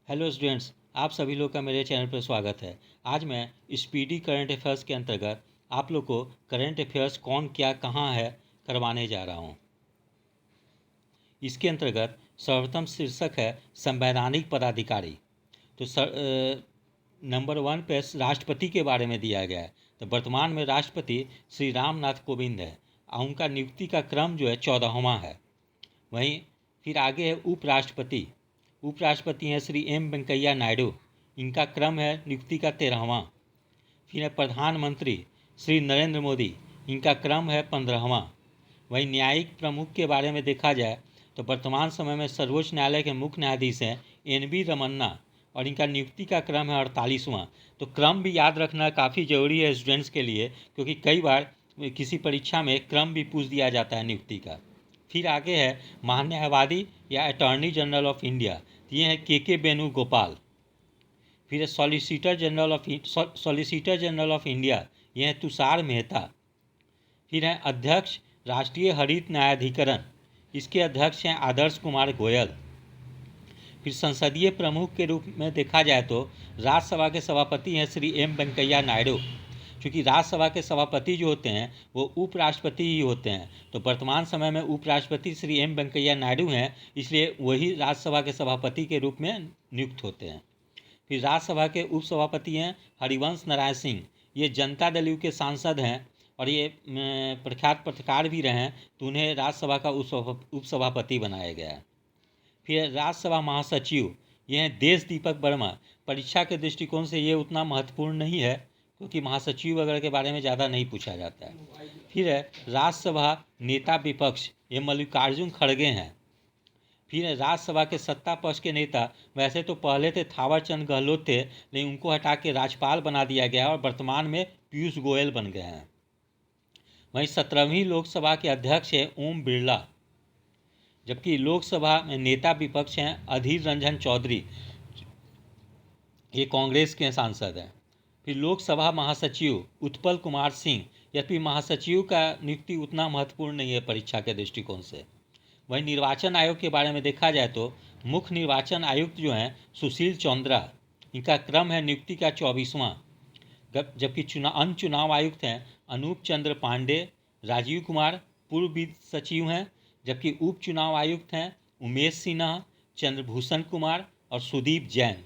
Hello students, आप सभी लोग का मेरे चैनल पर स्वागत है। आज मैं स्पीडी करंट अफेयर्स के अंतर्गत आप लोग को करंट अफेयर्स कौन क्या कहाँ है करवाने जा रहा हूँ। इसके अंतर्गत सर्वप्रथम शीर्षक है संवैधानिक पदाधिकारी। तो नंबर 1 पे राष्ट्रपति के बारे में दिया गया है। तो वर्तमान में राष्ट्रपति श्री रामनाथ कोविंद है और उनका नियुक्ति का क्रम जो है 14वां है। वहीं फिर आगे है उपराष्ट्रपति। उपराष्ट्रपति हैं श्री एम वेंकैया नायडू, इनका क्रम है नियुक्ति का 13वां। फिर है प्रधानमंत्री श्री नरेंद्र मोदी, इनका क्रम है 15वां। वहीं न्यायिक प्रमुख के बारे में देखा जाए तो वर्तमान समय में सर्वोच्च न्यायालय के मुख्य न्यायाधीश हैं एन.वी. रमन्ना और इनका नियुक्ति का क्रम है 48वां। तो क्रम भी याद रखना काफ़ी ज़रूरी है स्टूडेंट्स के लिए, क्योंकि कई बार किसी परीक्षा में क्रम भी पूछ दिया जाता है नियुक्ति का। फिर आगे है महान्यायवादी या अटॉर्नी जनरल ऑफ इंडिया, ये हैं के वेणुगोपाल। फिर है सॉलिसिटर जनरल ऑफ इंडिया, ये हैं तुषार मेहता। फिर हैं अध्यक्ष राष्ट्रीय हरित न्यायाधिकरण, इसके अध्यक्ष हैं आदर्श कुमार गोयल। फिर संसदीय प्रमुख के रूप में देखा जाए तो राज्यसभा के सभापति हैं श्री एम वेंकैया नायडू। क्योंकि राज्यसभा के सभापति जो होते हैं वो उपराष्ट्रपति ही होते हैं, तो वर्तमान समय में उपराष्ट्रपति श्री एम वेंकैया नायडू हैं, इसलिए वही राज्यसभा के सभापति के रूप में नियुक्त होते हैं। फिर राज्यसभा के उपसभापति हैं हरिवंश नारायण सिंह, ये जनता दल यू के सांसद हैं और ये प्रख्यात पत्रकार भी रहे हैं, तो उन्हें राज्यसभा का उपसभापति बनाया गया है। फिर राज्यसभा महासचिव, ये हैं देश दीपक वर्मा। परीक्षा के दृष्टिकोण से ये उतना महत्वपूर्ण नहीं है, क्योंकि महासचिव वगैरह के बारे में ज़्यादा नहीं पूछा जाता है। फिर है राज्यसभा नेता विपक्ष, ये मल्लिकार्जुन खड़गे हैं। फिर राज्यसभा के सत्ता पक्ष के नेता, वैसे तो पहले थे थावर चंद गहलोत थे, लेकिन उनको हटा के राज्यपाल बना दिया गया और वर्तमान में पीयूष गोयल बन गए हैं। वहीं 17वीं लोकसभा के अध्यक्ष हैं ओम बिरला, जबकि लोकसभा में नेता विपक्ष हैं अधीर रंजन चौधरी, ये कांग्रेस के सांसद हैं। फिर लोकसभा महासचिव उत्पल कुमार सिंह, यद्यपि महासचिव का नियुक्ति उतना महत्वपूर्ण नहीं है परीक्षा के दृष्टिकोण से। वहीं निर्वाचन आयोग के बारे में देखा जाए तो मुख्य निर्वाचन आयुक्त जो हैं सुशील चंद्रा, इनका क्रम है नियुक्ति का 24वां। जबकि अन्य चुनाव आयुक्त हैं अनूप चंद्र पांडे, राजीव कुमार पूर्व वित्त सचिव हैं, जबकि उप चुनाव आयुक्त हैं उमेश सिन्हा, चंद्रभूषण कुमार और सुदीप जैन।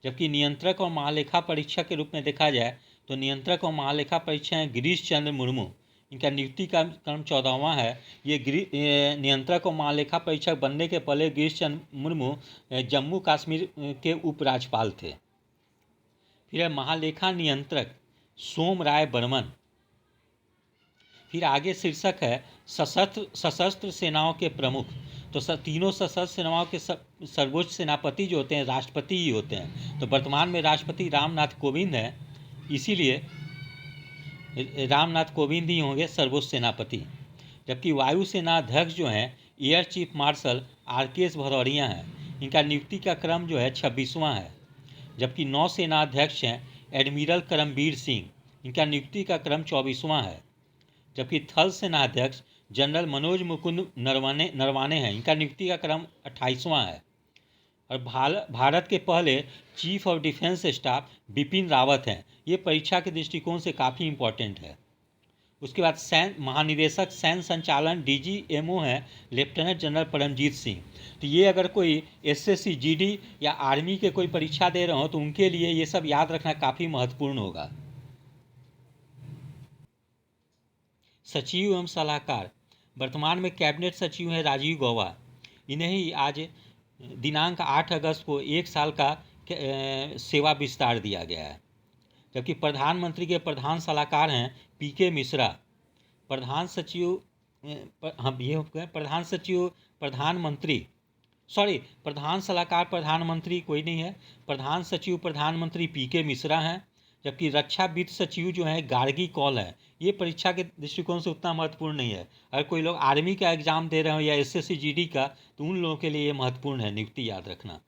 जबकि नियंत्रक और महालेखा परीक्षक के रूप में देखा जाए तो नियंत्रक और महालेखा परीक्षक हैं गिरीश चंद्र मुर्मू, इनका नियुक्ति का क्रम 14वां है। ये नियंत्रक और महालेखा परीक्षक बनने के पहले गिरीश चंद्र मुर्मू जम्मू कश्मीर के उपराज्यपाल थे। फिर है महालेखा नियंत्रक सोम राय बर्मन। फिर आगे शीर्षक है सशस्त्र सेनाओं के प्रमुख। तो तीनों सशस्त्र सेनाओं के सर्वोच्च सेनापति जो होते हैं राष्ट्रपति ही होते हैं, तो वर्तमान में राष्ट्रपति रामनाथ कोविंद हैं, इसीलिए रामनाथ कोविंद ही होंगे सर्वोच्च सेनापति। जबकि वायुसेना अध्यक्ष जो हैं एयर चीफ मार्शल आर.के.एस. भदौरिया हैं, इनका नियुक्ति का क्रम जो है 26वां है। जबकि नौसेना अध्यक्ष हैं एडमिरल करमबीर सिंह, इनका नियुक्ति का क्रम 24वां है। जबकि थल सेना अध्यक्ष जनरल मनोज मुकुंद नरवाने हैं, इनका नियुक्ति का क्रम 28वां है। और भारत के पहले chief of defence staff Bipin Rawat हैं, ये परीक्षा के दृष्टिकोण से काफ़ी इम्पोर्टेंट है। उसके बाद महानिदेशक सैन्य संचालन डीजीएमओ हैं लेफ्टिनेंट जनरल परमजीत सिंह। तो ये अगर कोई एसएससी जीडी या आर्मी के कोई परीक्षा दे रहे हो तो उनके लिए ये सब याद रखना काफ़ी महत्वपूर्ण होगा। सचिव एवं सलाहकार, वर्तमान में कैबिनेट सचिव हैं राजीव गौबा, इन्हें ही आज दिनांक 8 अगस्त को 1 साल का सेवा विस्तार दिया गया है। जबकि प्रधानमंत्री के प्रधान सलाहकार हैं पीके मिश्रा। प्रधान सचिव प्रधान सलाहकार प्रधानमंत्री कोई नहीं है, प्रधान सचिव प्रधानमंत्री पीके मिश्रा हैं। जबकि रक्षा वित्त सचिव जो है गार्गी कौल है, ये परीक्षा के दृष्टिकोण से उतना महत्वपूर्ण नहीं है। अगर कोई लोग आर्मी का एग्जाम दे रहे हो या एसएससी जीडी का, तो उन लोगों के लिए ये महत्वपूर्ण है, नियुक्ति याद रखना।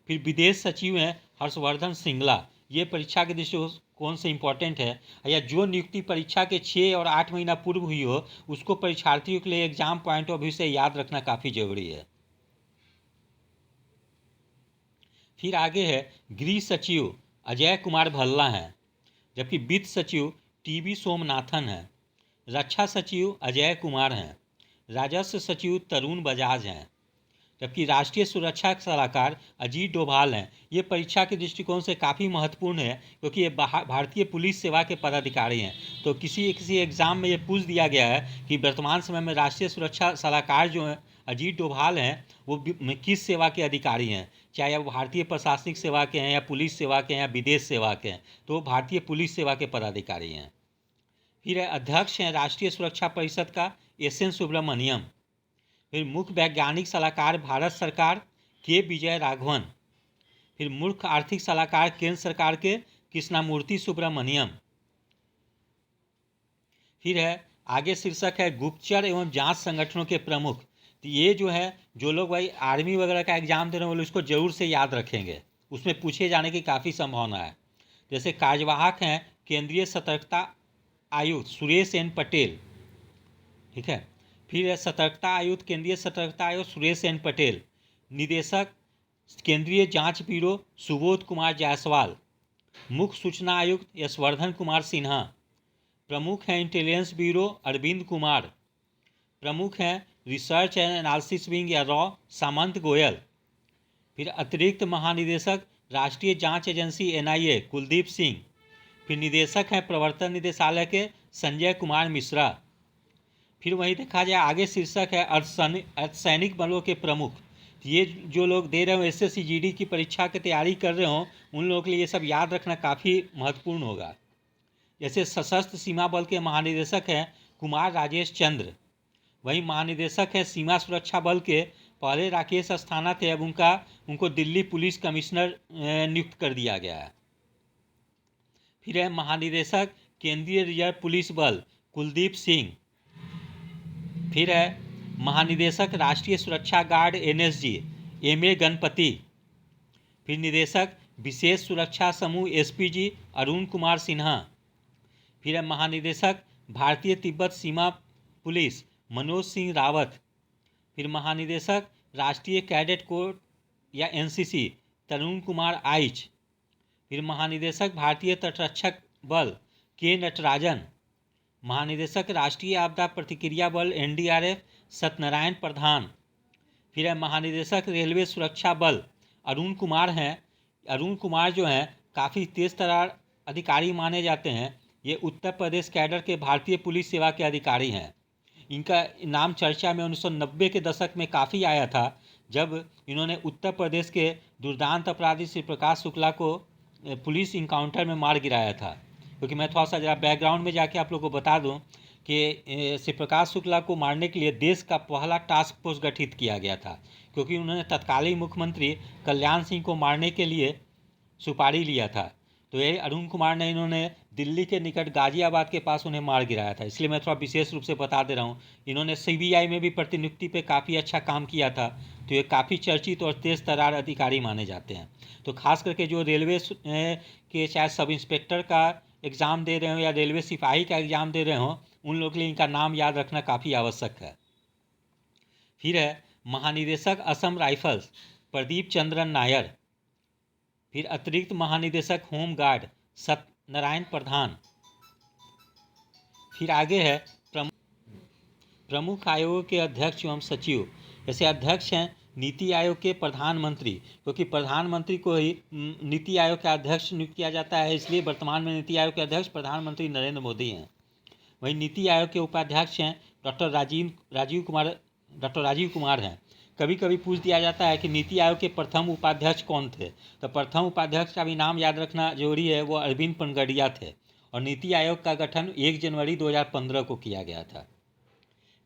फिर विदेश सचिव हैं हर्षवर्धन श्रृंगला, ये परीक्षा के दृष्टिकोण से इम्पोर्टेंट है, या जो नियुक्ति परीक्षा के 6 और 8 महीना पूर्व हुई हो उसको परीक्षार्थियों के लिए एग्जाम पॉइंट ऑफ व्यू से याद रखना काफ़ी जरूरी है। फिर आगे है गृह सचिव अजय कुमार भल्ला हैं, जबकि वित्त सचिव टीबी सोमनाथन हैं। रक्षा सचिव अजय कुमार हैं। राजस्व सचिव तरुण बजाज हैं, जबकि राष्ट्रीय सुरक्षा सलाहकार अजीत डोभाल हैं। ये परीक्षा के दृष्टिकोण से काफ़ी महत्वपूर्ण है, क्योंकि ये भारतीय पुलिस सेवा के पदाधिकारी हैं। तो किसी किसी एग्ज़ाम में ये पूछ दिया गया है कि वर्तमान समय में राष्ट्रीय सुरक्षा सलाहकार जो हैं अजीत डोभाल हैं, वो किस सेवा के अधिकारी हैं, चाहे वो भारतीय प्रशासनिक सेवा के हैं या पुलिस सेवा के हैं या विदेश सेवा के हैं, तो वो भारतीय पुलिस सेवा के पदाधिकारी हैं। फिर अध्यक्ष हैं राष्ट्रीय सुरक्षा परिषद का एस.एन. सुब्रमण्यम। फिर मुख्य वैज्ञानिक सलाहकार भारत सरकार के विजय राघवन। फिर मुख्य आर्थिक सलाहकार केंद्र सरकार के कृष्णामूर्ति सुब्रमण्यम। फिर है आगे शीर्षक है गुप्तचर एवं जांच संगठनों के प्रमुख। तो ये जो है, जो लोग भाई आर्मी वगैरह का एग्जाम दे रहे हैं वो लोग इसको जरूर से याद रखेंगे, उसमें पूछे जाने की काफ़ी संभावना है। जैसे कार्यवाहक हैं केंद्रीय सतर्कता आयुक्त सुरेश एन पटेल, ठीक है। फिर है सतर्कता आयुक्त केंद्रीय सतर्कता आयुक्त सुरेश एन पटेल। निदेशक केंद्रीय जांच ब्यूरो सुबोध कुमार जायसवाल। मुख्य सूचना आयुक्त यशवर्धन कुमार सिन्हा। प्रमुख हैं इंटेलिजेंस ब्यूरो अरविंद कुमार। प्रमुख हैं रिसर्च एंड एनालिसिस विंग या रॉ सामंत गोयल। फिर अतिरिक्त महानिदेशक राष्ट्रीय जांच एजेंसी NIA कुलदीप सिंह। फिर निदेशक हैं प्रवर्तन निदेशालय के संजय कुमार मिश्रा। फिर वहीं देखा जाए आगे शीर्षक है अर्धसैनिक बलों के प्रमुख। ये जो लोग दे रहे हो SSC GD की परीक्षा की तैयारी कर रहे हो, उन लोगों के लिए ये सब याद रखना काफ़ी महत्वपूर्ण होगा। जैसे सशस्त्र सीमा बल के महानिदेशक हैं कुमार राजेश चंद्र। वहीं महानिदेशक है सीमा सुरक्षा बल के पहले राकेश अस्थाना थे, अब उनको दिल्ली पुलिस कमिश्नर नियुक्त कर दिया गया है। फिर है महानिदेशक केंद्रीय रिजर्व पुलिस बल कुलदीप सिंह। फिर है महानिदेशक राष्ट्रीय सुरक्षा गार्ड NSG MA गणपति। फिर निदेशक विशेष सुरक्षा समूह SPG अरुण कुमार सिन्हा। फिर है महानिदेशक भारतीय तिब्बत सीमा पुलिस मनोज सिंह रावत। फिर महानिदेशक राष्ट्रीय कैडेट कोर या NCC तरुण कुमार आइच। फिर महानिदेशक भारतीय तटरक्षक बल के नटराजन। महानिदेशक राष्ट्रीय आपदा प्रतिक्रिया बल NDRF सत्यनारायण प्रधान। फिर है महानिदेशक रेलवे सुरक्षा बल अरुण कुमार हैं। अरुण कुमार जो हैं काफ़ी तेज तर्रार अधिकारी माने जाते हैं। ये उत्तर प्रदेश कैडर के भारतीय पुलिस सेवा के अधिकारी हैं। इनका नाम चर्चा में 1990 के दशक में काफ़ी आया था, जब इन्होंने उत्तर प्रदेश के दुर्दांत अपराधी श्री प्रकाश शुक्ला को पुलिस इनकाउंटर में मार गिराया था। क्योंकि मैं थोड़ा सा ज़रा बैकग्राउंड में जाके आप लोगों को बता दूं कि श्री प्रकाश शुक्ला को मारने के लिए देश का पहला टास्क फोर्स गठित किया गया था, क्योंकि उन्होंने तत्कालीन मुख्यमंत्री कल्याण सिंह को मारने के लिए सुपारी लिया था। तो ये अरुण कुमार ने इन्होंने दिल्ली के निकट गाजियाबाद के पास उन्हें मार गिराया था, इसलिए मैं थोड़ा विशेष रूप से बता दे रहा हूँ। इन्होंने CBI में भी प्रतिनियुक्ति पे काफ़ी अच्छा काम किया था, तो ये काफ़ी चर्चित और तेज़ तर्रार अधिकारी माने जाते हैं। तो खास करके जो रेलवे के चाहे सब इंस्पेक्टर का एग्ज़ाम दे रहे हो या रेलवे सिपाही का एग्ज़ाम दे रहे हो, उन लोगों के लिए इनका नाम याद रखना काफ़ी आवश्यक है। फिर है महानिदेशक असम राइफल्स प्रदीप चंद्रन नायर। फिर अतिरिक्त महानिदेशक होम गार्ड सत्यनारायण प्रधान। फिर आगे है प्रमुख आयोगों के अध्यक्ष एवं सचिव। जैसे अध्यक्ष हैं नीति आयोग के प्रधानमंत्री, क्योंकि प्रधानमंत्री को ही नीति आयोग का अध्यक्ष नियुक्त किया जाता है, इसलिए वर्तमान में नीति आयोग के अध्यक्ष प्रधानमंत्री नरेंद्र मोदी हैं। वहीं नीति आयोग के उपाध्यक्ष हैं डॉक्टर राजीव कुमार हैं। कभी कभी पूछ दिया जाता है कि नीति आयोग के प्रथम उपाध्यक्ष कौन थे, तो प्रथम उपाध्यक्ष का भी नाम याद रखना जरूरी है, वो अरविंद पनगड़िया थे। और नीति आयोग का गठन 1 जनवरी 2015 को किया गया था।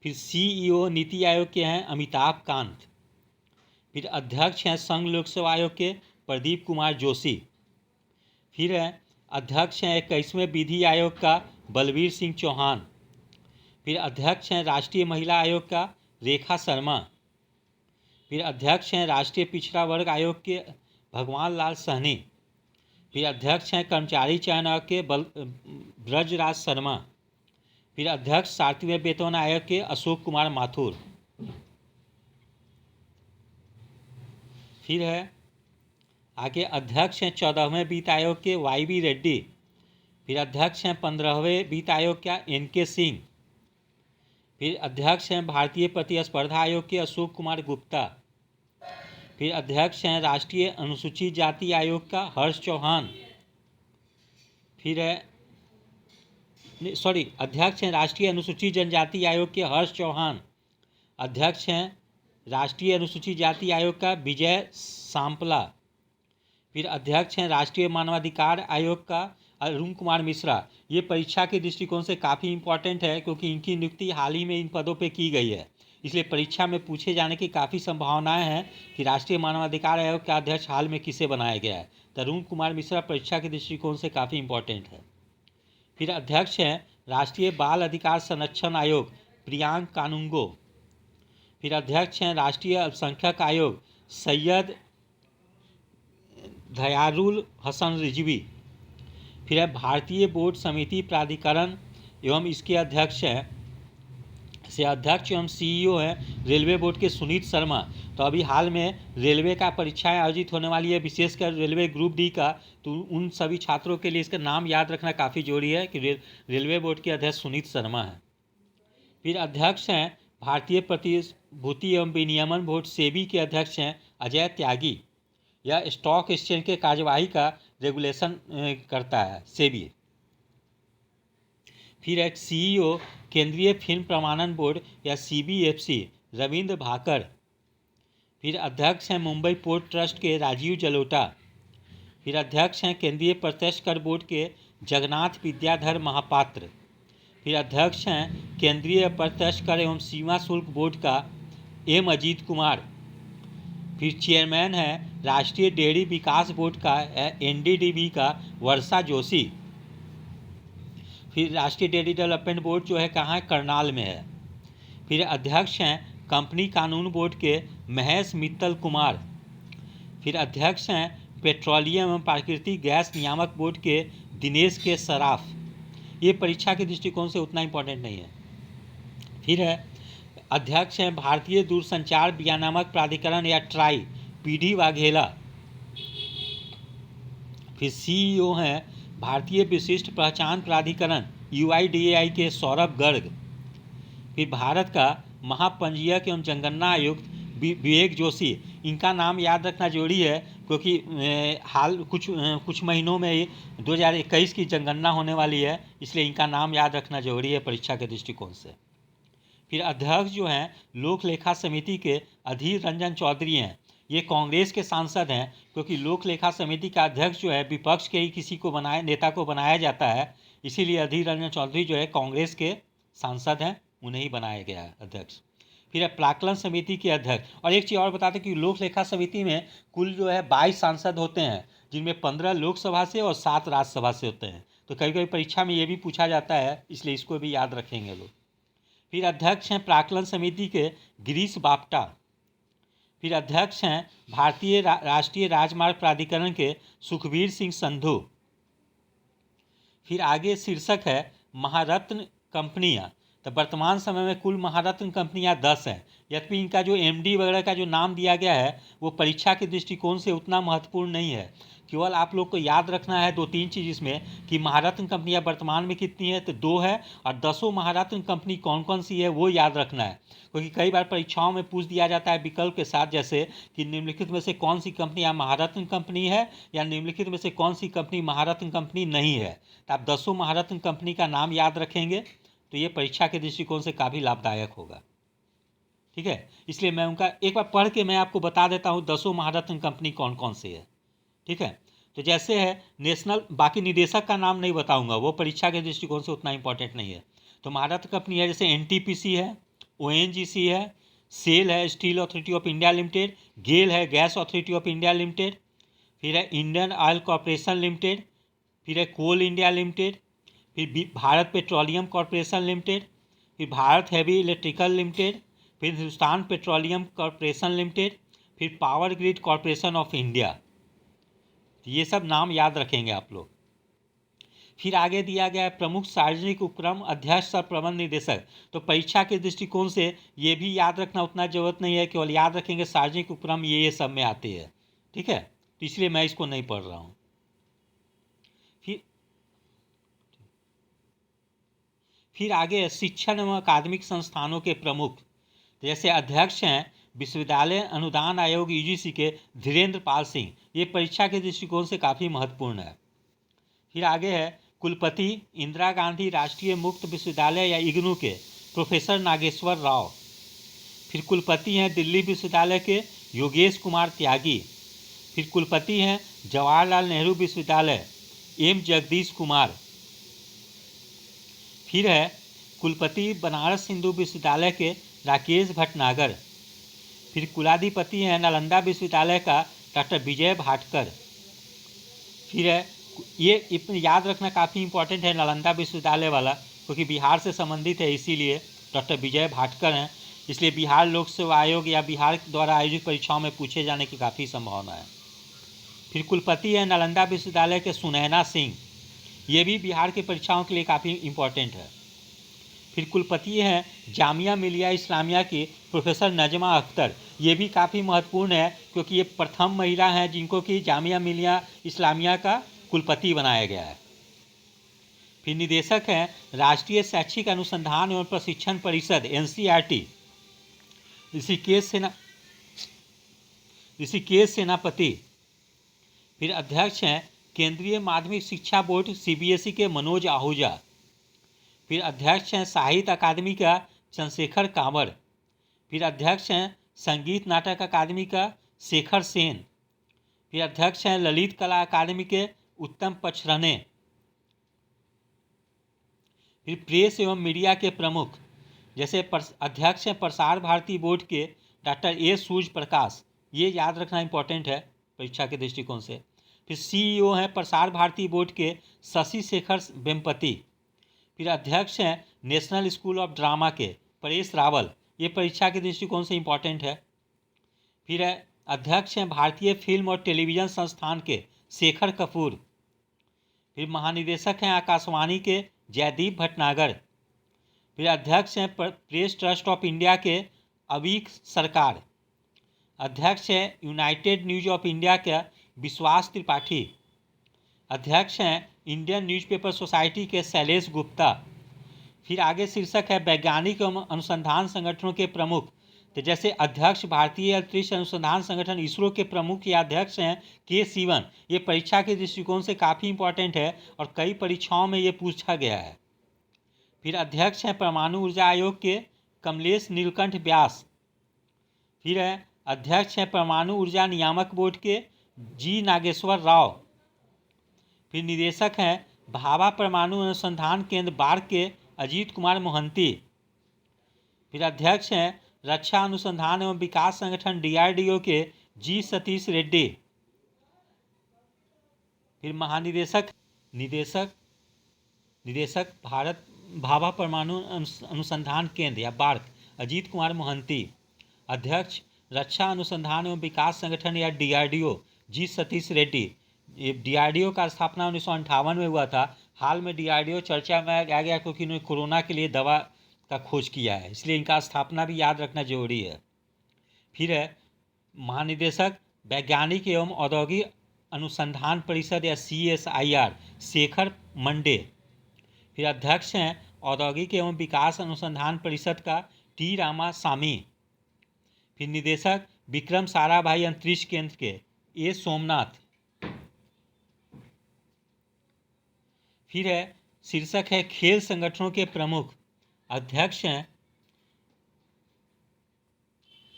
फिर CEO नीति आयोग के हैं अमिताभ कांत। फिर अध्यक्ष हैं संघ लोक सेवा आयोग के प्रदीप कुमार जोशी। फिर है अध्यक्ष हैं 21वें विधि आयोग का बलबीर सिंह चौहान। फिर अध्यक्ष हैं राष्ट्रीय महिला आयोग का रेखा शर्मा। फिर अध्यक्ष हैं राष्ट्रीय पिछड़ा वर्ग आयोग के भगवान लाल सहनी। फिर अध्यक्ष हैं कर्मचारी चयन आयोग के ब्रजराज शर्मा। फिर अध्यक्ष 7वें वेतन आयोग के अशोक कुमार माथुर। फिर है आगे अध्यक्ष हैं 14वें वित्त आयोग के YB रेड्डी। फिर अध्यक्ष हैं 15वें वित्त आयोग का NK सिंह। फिर अध्यक्ष हैं भारतीय प्रतिस्पर्धा आयोग के अशोक कुमार गुप्ता। फिर अध्यक्ष हैं राष्ट्रीय अनुसूचित जाति आयोग का हर्ष चौहान। फिर अध्यक्ष हैं राष्ट्रीय अनुसूचित जनजाति आयोग के हर्ष चौहान। अध्यक्ष हैं राष्ट्रीय अनुसूचित जाति आयोग का विजय सांपला। फिर अध्यक्ष हैं राष्ट्रीय मानवाधिकार आयोग का अरुण कुमार मिश्रा। ये परीक्षा के दृष्टिकोण से काफ़ी इम्पोर्टेंट है क्योंकि इनकी नियुक्ति हाल ही में इन पदों पे की गई है, इसलिए परीक्षा में पूछे जाने की काफ़ी संभावनाएं हैं कि राष्ट्रीय मानवाधिकार आयोग का अध्यक्ष हाल में किसे बनाया गया है। तो अरुण कुमार मिश्रा परीक्षा के दृष्टिकोण से काफ़ी इम्पोर्टेंट है। फिर अध्यक्ष हैं राष्ट्रीय बाल अधिकार संरक्षण आयोग प्रियांक कानूंगो। फिर अध्यक्ष हैं राष्ट्रीय अल्पसंख्यक आयोग सैयद दयारुल हसन रिजवी। फिर है भारतीय बोर्ड समिति प्राधिकरण एवं इसके अध्यक्ष हैं अध्यक्ष एवं CEO हैं रेलवे बोर्ड के सुनीत शर्मा। तो अभी हाल में रेलवे का परीक्षाएं आयोजित होने वाली है, विशेषकर रेलवे ग्रुप D का, तो उन सभी छात्रों के लिए इसका नाम याद रखना काफ़ी जरूरी है कि रेलवे बोर्ड के अध्यक्ष सुनीत शर्मा हैं। फिर अध्यक्ष हैं भारतीय प्रतिभूति एवं विनियमन बोर्ड SEBI के अध्यक्ष हैं अजय त्यागी। यह स्टॉक एक्सचेंज के कार्यवाही का रेगुलेशन करता है SEBI। फिर एक CEO केंद्रीय फिल्म प्रमाणन बोर्ड या CBFC रविंद्र भाकर। फिर अध्यक्ष हैं मुंबई पोर्ट ट्रस्ट के राजीव जलोटा। फिर अध्यक्ष हैं केंद्रीय प्रत्यक्ष कर बोर्ड के जगन्नाथ विद्याधर महापात्र। फिर अध्यक्ष हैं केंद्रीय अप्रत्यक्ष कर एवं सीमा शुल्क बोर्ड का M अजीत कुमार। फिर चेयरमैन हैं राष्ट्रीय डेयरी विकास बोर्ड का NDDB का वर्षा जोशी। फिर राष्ट्रीय डेयरी डेवलपमेंट बोर्ड जो है कहाँ है, करनाल में है। फिर अध्यक्ष हैं कंपनी कानून बोर्ड के महेश मित्तल कुमार। फिर अध्यक्ष हैं पेट्रोलियम एवं प्राकृतिक गैस नियामक बोर्ड के दिनेश के सराफ। ये परीक्षा के दृष्टिकोण से उतना इम्पोर्टेंट नहीं है। फिर है अध्यक्ष हैं भारतीय दूरसंचार विनियामक प्राधिकरण या ट्राई PD वाघेला। फिर CEO हैं भारतीय विशिष्ट पहचान प्राधिकरण UIDAI के सौरभ गर्ग। फिर भारत का महापंजीयक एवं जनगणना आयुक्त विवेक जोशी। इनका नाम याद रखना जरूरी है क्योंकि हाल कुछ महीनों में 2021 की जनगणना होने वाली है, इसलिए इनका नाम याद रखना जरूरी है परीक्षा के दृष्टिकोण से। फिर अध्यक्ष जो हैं लोक लेखा समिति के अधीर रंजन चौधरी हैं। ये कांग्रेस के सांसद हैं क्योंकि लोक लेखा समिति का अध्यक्ष जो है विपक्ष के ही किसी को नेता को बनाया जाता है, इसीलिए अधीर रंजन चौधरी जो है कांग्रेस के सांसद हैं, उन्हें ही बनाया गया है अध्यक्ष। फिर प्राक्कलन समिति के अध्यक्ष। और एक चीज़ और बताते कि लोक लेखा समिति में कुल जो है 22 सांसद होते हैं, जिनमें 15 लोकसभा से और 7 राज्यसभा से होते हैं। तो कभी कभी परीक्षा में ये भी पूछा जाता है, इसलिए इसको भी याद रखेंगे लोग। फिर अध्यक्ष हैं प्राक्कलन समिति के गिरीश बापटा। फिर अध्यक्ष हैं भारतीय राष्ट्रीय राजमार्ग प्राधिकरण के सुखबीर सिंह संधू। फिर आगे शीर्षक है महारत्न कंपनियां। तो वर्तमान समय में कुल महारत्न कंपनियां 10 हैं, यद्यपि इनका जो MD वगैरह का जो नाम दिया गया है वो परीक्षा के दृष्टिकोण से उतना महत्वपूर्ण नहीं है। केवल आप लोग को याद रखना है 2-3 चीज़ इसमें कि महारत्न कंपनियां वर्तमान में कितनी है, तो 2 है, और 10 महारत्न कंपनी कौन कौन सी है वो याद रखना है, क्योंकि कई बार परीक्षाओं में पूछ दिया जाता है विकल्प के साथ, जैसे कि निम्नलिखित में से कौन सी कंपनी महारत्न कंपनी है या निम्नलिखित में से कौन सी कंपनी महारत्न कंपनी नहीं है। तो आप 10 महारत्न कंपनी का नाम याद रखेंगे तो ये परीक्षा के दृष्टिकोण से काफ़ी लाभदायक होगा। ठीक है, इसलिए मैं उनका एक बार पढ़ के मैं आपको बता देता हूँ 10 महारत्न कंपनी कौन कौन सी है। ठीक है, तो जैसे है नेशनल, बाकी निदेशक का नाम नहीं बताऊंगा, वो परीक्षा के दृष्टिकोण से उतना इंपॉर्टेंट नहीं है। तो महारत्न कंपनी है जैसे NTPC है, ONGC है, सेल है steel authority of India limited, GAIL है gas authority of India limited, फिर है इंडियन ऑयल कॉरपोरेशन लिमिटेड, फिर है कोल इंडिया लिमिटेड, फिर भारत पेट्रोलियम कॉरपोरेशन लिमिटेड, फिर भारत हैवी इलेक्ट्रिकल लिमिटेड, फिर हिंदुस्तान पेट्रोलियम कॉरपोरेशन लिमिटेड, फिर power grid corporation of India. ये सब नाम याद रखेंगे आप लोग। फिर आगे दिया गया है प्रमुख सार्वजनिक उपक्रम अध्यक्ष और प्रबंध निदेशक। तो परीक्षा के दृष्टिकोण से ये भी याद रखना उतना जरूरत नहीं है, केवल याद रखेंगे सार्वजनिक उपक्रम ये सब में आते हैं। ठीक है, तो इसलिए मैं इसको नहीं पढ़ रहा हूँ। फिर आगे शिक्षण एवं अकादमिक संस्थानों के प्रमुख, जैसे अध्यक्ष हैं विश्वविद्यालय अनुदान आयोग यूजीसी के धीरेन्द्र पाल सिंह, ये परीक्षा के दृष्टिकोण से काफ़ी महत्वपूर्ण है। फिर आगे है कुलपति इंदिरा गांधी राष्ट्रीय मुक्त विश्वविद्यालय या इग्नू के प्रोफेसर नागेश्वर राव। फिर कुलपति हैं दिल्ली विश्वविद्यालय के योगेश कुमार त्यागी। फिर कुलपति हैं जवाहरलाल नेहरू विश्वविद्यालय एम जगदीश कुमार। फिर है कुलपति बनारस हिंदू विश्वविद्यालय के राकेश भटनागर। फिर कुलाधिपति हैं नालंदा विश्वविद्यालय का डॉक्टर विजय भाटकर। फिर है ये याद रखना काफ़ी इंपॉर्टेंट है नालंदा विश्वविद्यालय वाला, क्योंकि बिहार से संबंधित है, इसीलिए डॉक्टर विजय भाटकर हैं, इसलिए बिहार लोक सेवा आयोग या बिहार द्वारा आयोजित परीक्षाओं में पूछे जाने की काफ़ी संभावना है। फिर कुलपति है नालंदा विश्वविद्यालय के सुनैना सिंह, ये भी बिहार की परीक्षाओं के लिए काफ़ी इम्पोर्टेंट है। फिर कुलपति हैं जामिया मिलिया इस्लामिया की प्रोफेसर नजमा अख्तर, ये भी काफ़ी महत्वपूर्ण है क्योंकि ये प्रथम महिला हैं जिनको कि जामिया मिलिया इस्लामिया का कुलपति बनाया गया है। फिर निदेशक हैं राष्ट्रीय शैक्षिक अनुसंधान एवं प्रशिक्षण परिषद एनसीईआरटी ऋषिकेश सेनापति। फिर अध्यक्ष हैं केंद्रीय माध्यमिक शिक्षा बोर्ड सीबीएसई के मनोज आहूजा। फिर अध्यक्ष हैं साहित्य अकादमी का चंद्रशेखर कांवड़। फिर अध्यक्ष हैं संगीत नाटक अकादमी का शेखर सेन। फिर अध्यक्ष हैं ललित कला अकादमी के उत्तम पचरने। फिर प्रेस एवं मीडिया के प्रमुख, जैसे अध्यक्ष हैं प्रसार भारती बोर्ड के डॉक्टर ए सूर्य प्रकाश, ये याद रखना इंपॉर्टेंट है परीक्षा के दृष्टिकोण से। फिर सीईओ हैं प्रसार भारती बोर्ड के शशि शेखर वेम्पति। फिर अध्यक्ष हैं नेशनल स्कूल ऑफ ड्रामा के परेश रावल, ये परीक्षा के दृष्टिकोण से इम्पॉर्टेंट है। फिर अध्यक्ष हैं भारतीय फिल्म और टेलीविज़न संस्थान के शेखर कपूर। फिर महानिदेशक हैं आकाशवाणी के जयदीप भटनागर। फिर अध्यक्ष हैं प्रेस ट्रस्ट ऑफ इंडिया के अवीक सरकार। अध्यक्ष हैं यूनाइटेड न्यूज ऑफ इंडिया के विश्वास त्रिपाठी। अध्यक्ष हैं इंडियन न्यूज़पेपर सोसाइटी के शैलेश गुप्ता। फिर आगे शीर्षक है वैज्ञानिक एवं अनुसंधान संगठनों के प्रमुख, तो जैसे अध्यक्ष भारतीय अंतरिक्ष अनुसंधान संगठन इसरो के प्रमुख या अध्यक्ष हैं के सिवन, ये परीक्षा के दृष्टिकोण से काफ़ी इंपॉर्टेंट है और कई परीक्षाओं में ये पूछा गया है। फिर अध्यक्ष हैं परमाणु ऊर्जा आयोग के कमलेश नीलकंठ व्यास। फिर है अध्यक्ष हैं परमाणु ऊर्जा नियामक बोर्ड के जी नागेश्वर राव। फिर निदेशक हैं भाभा परमाणु अनुसंधान केंद्र बार्क के अजीत कुमार मोहंती। फिर अध्यक्ष हैं रक्षा अनुसंधान एवं विकास संगठन डीआरडीओ के जी सतीश रेड्डी। फिर महानिदेशक निदेशक भारत भाभा परमाणु अनुसंधान केंद्र या बार्क अजीत कुमार मोहंती। अध्यक्ष रक्षा अनुसंधान एवं विकास संगठन या डीआरडीओ जी सतीश रेड्डी। ये डीआरडीओ का स्थापना 1958 में हुआ था। हाल में डीआरडीओ चर्चा में आ गया क्योंकि इन्होंने कोरोना के लिए दवा का खोज किया है, इसलिए इनका स्थापना भी याद रखना जरूरी है। फिर है महानिदेशक वैज्ञानिक एवं औद्योगिक अनुसंधान परिषद या CSIR शेखर मंडे। फिर अध्यक्ष हैं औद्योगिक एवं विकास अनुसंधान परिषद का टी रामासामी। फिर निदेशक विक्रम साराभाई अंतरिक्ष केंद्र के ए सोमनाथ। फिर है शीर्षक है खेल संगठनों के प्रमुख, अध्यक्ष हैं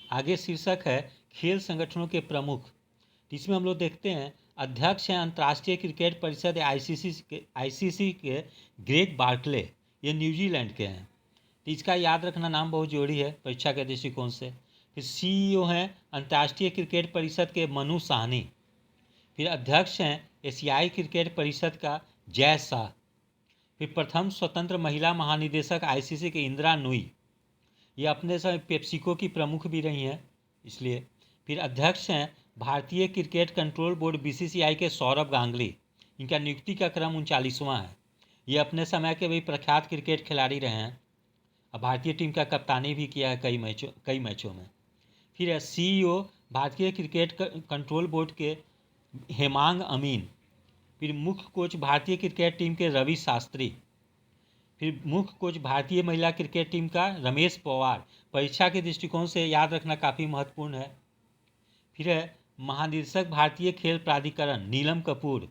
आगे शीर्षक है खेल संगठनों के प्रमुख, इसमें हम लोग देखते हैं अध्यक्ष हैं अंतर्राष्ट्रीय क्रिकेट परिषद आईसीसी के ग्रेग बार्कले, ये न्यूजीलैंड के हैं, तो इसका याद रखना नाम बहुत जरूरी है परीक्षा के दृष्टिकोण से। फिर सीईओ हैं अंतर्राष्ट्रीय क्रिकेट परिषद के मनु साहनी। फिर अध्यक्ष हैं एशियाई क्रिकेट परिषद का जय शाह। फिर प्रथम स्वतंत्र महिला महानिदेशक आईसीसी के इंदिरा नुई, ये अपने समय पेप्सिको की प्रमुख भी रही हैं इसलिए। फिर अध्यक्ष हैं भारतीय क्रिकेट कंट्रोल बोर्ड बीसीसीआई के सौरभ गांगुली, इनका नियुक्ति का क्रम 39वां है। ये अपने समय के भी प्रख्यात क्रिकेट खिलाड़ी रहे हैं और भारतीय टीम का कप्तानी भी किया है कई मैचों में। फिर है सीईओ भारतीय क्रिकेट कंट्रोल बोर्ड के हेमांग अमीन। फिर मुख्य कोच भारतीय क्रिकेट टीम के रवि शास्त्री। फिर मुख्य कोच भारतीय महिला क्रिकेट टीम का रमेश पवार। परीक्षा के दृष्टिकोण से याद रखना काफ़ी महत्वपूर्ण है। फिर है महानिदेशक भारतीय खेल प्राधिकरण नीलम कपूर।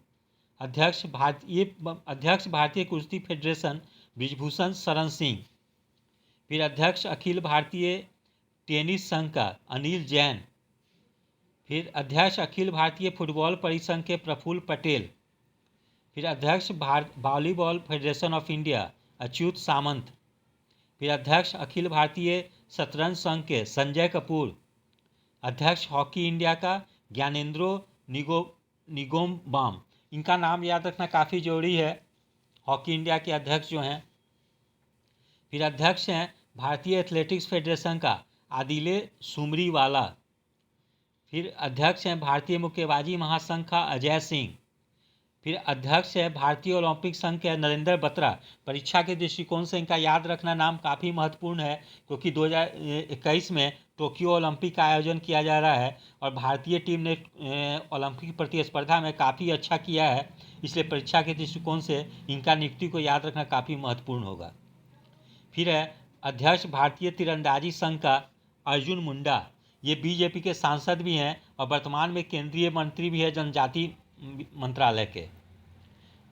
अध्यक्ष भारतीय कुश्ती फेडरेशन ब्रिजभूषण शरण सिंह। फिर अध्यक्ष अखिल भारतीय टेनिस संघ का अनिल जैन। फिर अध्यक्ष अखिल भारतीय फुटबॉल परिसंघ के प्रफुल्ल पटेल। फिर अध्यक्ष volleyball federation of India Achyuta Samanta. फिर अध्यक्ष अखिल भारतीय शतरंज संघ के संजय कपूर। अध्यक्ष हॉकी इंडिया का ज्ञानेंद्रो निगोम्बाम। इनका नाम याद रखना काफ़ी जरूरी है, हॉकी इंडिया के अध्यक्ष जो हैं। फिर अध्यक्ष हैं भारतीय एथलेटिक्स फेडरेशन का आदिले सुमरीवाला। फिर अध्यक्ष हैं भारतीय मुक्केबाजी महासंघ का अजय सिंह। फिर अध्यक्ष है भारतीय ओलंपिक संघ के नरेंद्र बत्रा। परीक्षा के दृष्टिकोण से इनका याद रखना नाम काफ़ी महत्वपूर्ण है, क्योंकि 2021 में टोक्यो ओलंपिक का आयोजन किया जा रहा है और भारतीय टीम ने ओलंपिक प्रतिस्पर्धा में काफ़ी अच्छा किया है, इसलिए परीक्षा के दृष्टिकोण से इनका नियुक्ति को याद रखना काफ़ी महत्वपूर्ण होगा। फिर है अध्यक्ष भारतीय तीरंदाजी संघ का अर्जुन मुंडा। ये बीजेपी के सांसद भी हैं और वर्तमान में केंद्रीय मंत्री भी है जनजाति मंत्रालय के।